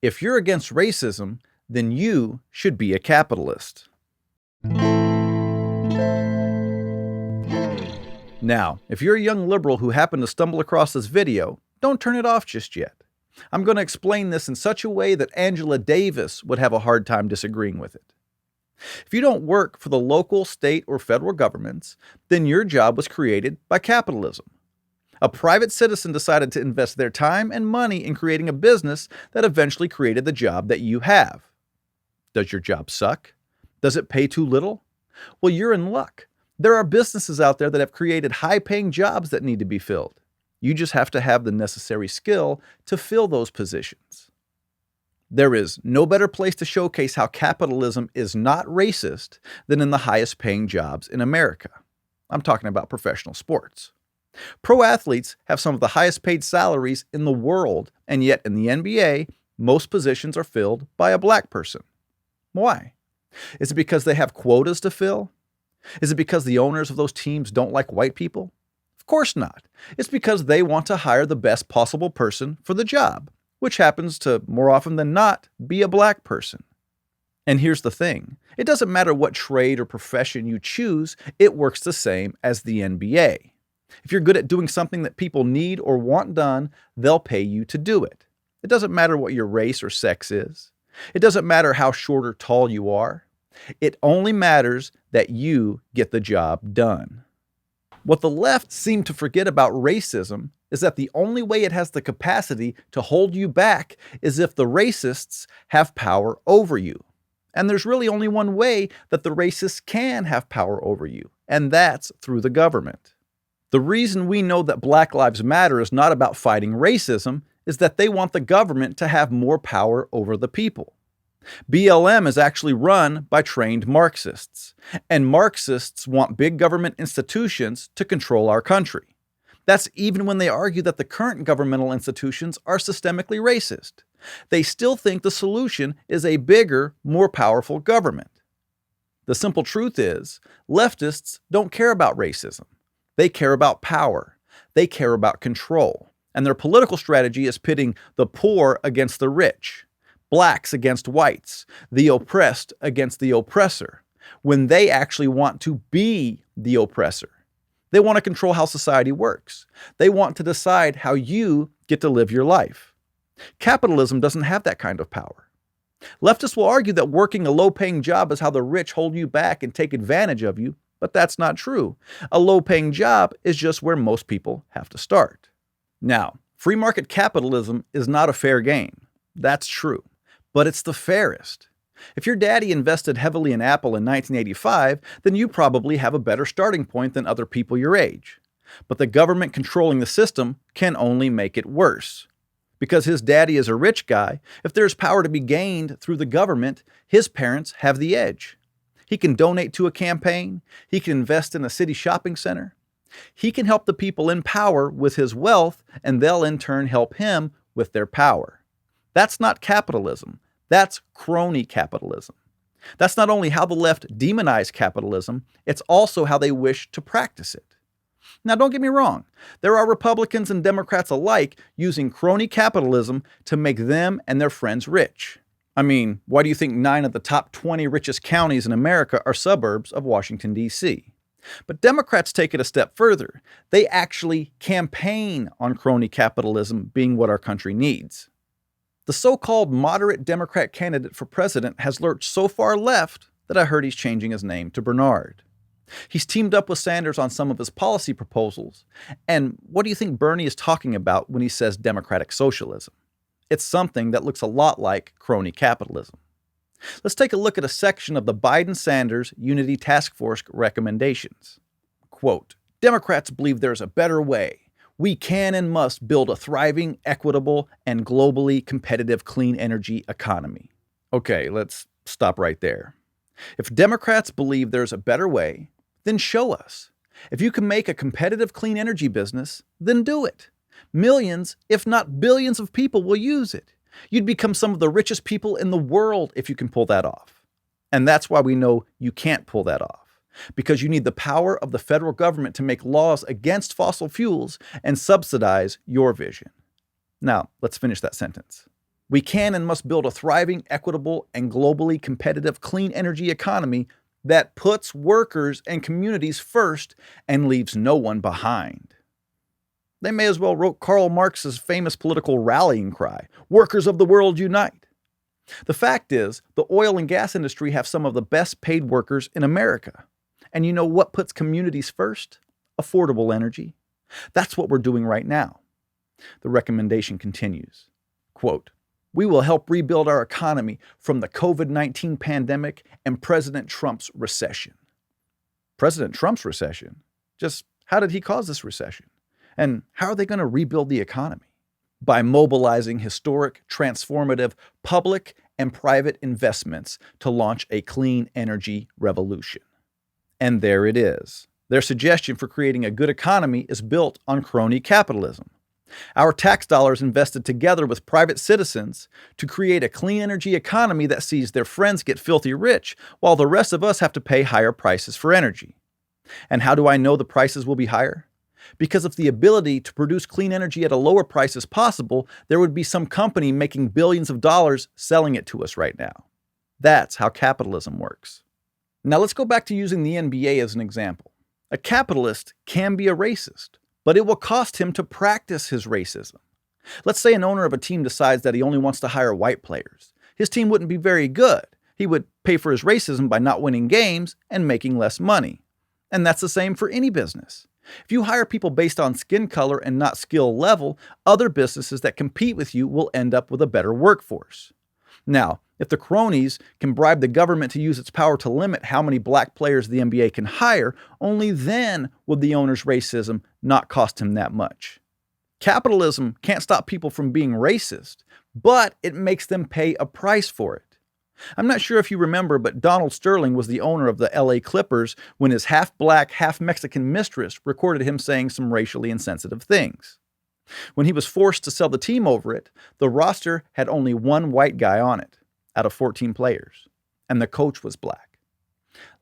If you're against racism, then you should be a capitalist. Now, if you're a young liberal who happened to stumble across this video, don't turn it off just yet. I'm going to explain this in such a way that Angela Davis would have a hard time disagreeing with it. If you don't work for the local, state, or federal governments, then your job was created by capitalism. A private citizen decided to invest their time and money in creating a business that eventually created the job that you have. Does your job suck? Does it pay too little? Well, you're in luck. There are businesses out there that have created high-paying jobs that need to be filled. You just have to have the necessary skill to fill those positions. There is no better place to showcase how capitalism is not racist than in the highest-paying jobs in America. I'm talking about professional sports. Pro athletes have some of the highest-paid salaries in the world, and yet in the NBA, most positions are filled by a black person. Why? Is it because they have quotas to fill? Is it because the owners of those teams don't like white people? Of course not. It's because they want to hire the best possible person for the job, which happens to, more often than not, be a black person. And here's the thing. It doesn't matter what trade or profession you choose, it works the same as the NBA. If you're good at doing something that people need or want done, they'll pay you to do it. It doesn't matter what your race or sex is. It doesn't matter how short or tall you are. It only matters that you get the job done. What the left seem to forget about racism is that the only way it has the capacity to hold you back is if the racists have power over you. And there's really only one way that the racists can have power over you, and that's through the government. The reason we know that Black Lives Matter is not about fighting racism is that they want the government to have more power over the people. BLM is actually run by trained Marxists, and Marxists want big government institutions to control our country. That's even when they argue that the current governmental institutions are systemically racist. They still think the solution is a bigger, more powerful government. The simple truth is, leftists don't care about racism. They care about power. They care about control. And their political strategy is pitting the poor against the rich, blacks against whites, the oppressed against the oppressor, when they actually want to be the oppressor. They want to control how society works. They want to decide how you get to live your life. Capitalism doesn't have that kind of power. Leftists will argue that working a low-paying job is how the rich hold you back and take advantage of you, but that's not true. A low-paying job is just where most people have to start. Now, free market capitalism is not a fair game. That's true. But it's the fairest. If your daddy invested heavily in Apple in 1985, then you probably have a better starting point than other people your age. But the government controlling the system can only make it worse. Because his daddy is a rich guy, if there's power to be gained through the government, his parents have the edge. He can donate to a campaign. He can invest in a city shopping center. He can help the people in power with his wealth, and they'll in turn help him with their power. That's not capitalism. That's crony capitalism. That's not only how the left demonize capitalism, it's also how they wish to practice it. Now, don't get me wrong. There are Republicans and Democrats alike using crony capitalism to make them and their friends rich. I mean, why do you think 9 of the top 20 richest counties in America are suburbs of Washington, D.C.? But Democrats take it a step further. They actually campaign on crony capitalism being what our country needs. The so-called moderate Democrat candidate for president has lurched so far left that I heard he's changing his name to Bernard. He's teamed up with Sanders on some of his policy proposals. And what do you think Bernie is talking about when he says democratic socialism? It's something that looks a lot like crony capitalism. Let's take a look at a section of the Biden-Sanders Unity Task Force recommendations. Quote, Democrats believe there's a better way. We can and must build a thriving, equitable, and globally competitive clean energy economy. Okay, let's stop right there. If Democrats believe there's a better way, then show us. If you can make a competitive clean energy business, then do it. Millions, if not billions of people will use it. You'd become some of the richest people in the world if you can pull that off. And that's why we know you can't pull that off. Because you need the power of the federal government to make laws against fossil fuels and subsidize your vision. Now, let's finish that sentence. We can and must build a thriving, equitable, and globally competitive clean energy economy that puts workers and communities first and leaves no one behind. They may as well wrote Karl Marx's famous political rallying cry, "Workers of the world unite." The fact is, the oil and gas industry have some of the best paid workers in America. And you know what puts communities first? Affordable energy. That's what we're doing right now. The recommendation continues, quote, "We will help rebuild our economy from the COVID-19 pandemic and President Trump's recession." President Trump's recession? Just how did he cause this recession? And how are they going to rebuild the economy? By mobilizing historic, transformative public and private investments to launch a clean energy revolution. And there it is. Their suggestion for creating a good economy is built on crony capitalism. Our tax dollars invested together with private citizens to create a clean energy economy that sees their friends get filthy rich while the rest of us have to pay higher prices for energy. And how do I know the prices will be higher? Because if the ability to produce clean energy at a lower price is possible, there would be some company making billions of dollars selling it to us right now. That's how capitalism works. Now let's go back to using the NBA as an example. A capitalist can be a racist, but it will cost him to practice his racism. Let's say an owner of a team decides that he only wants to hire white players. His team wouldn't be very good. He would pay for his racism by not winning games and making less money. And that's the same for any business. If you hire people based on skin color and not skill level, other businesses that compete with you will end up with a better workforce. Now, if the cronies can bribe the government to use its power to limit how many black players the NBA can hire, only then would the owner's racism not cost him that much. Capitalism can't stop people from being racist, but it makes them pay a price for it. I'm not sure if you remember, but Donald Sterling was the owner of the LA Clippers when his half-black, half-Mexican mistress recorded him saying some racially insensitive things. When he was forced to sell the team over it, the roster had only one white guy on it out of 14 players, and the coach was black.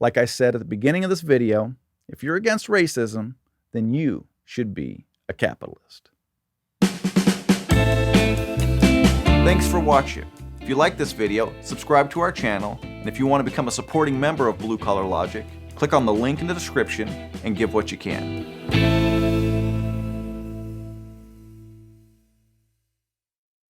Like I said at the beginning of this video, if you're against racism, then you should be a capitalist. Thanks for watching. If you like this video, subscribe to our channel, and if you want to become a supporting member of Blue Collar Logic, click on the link in the description and give what you can.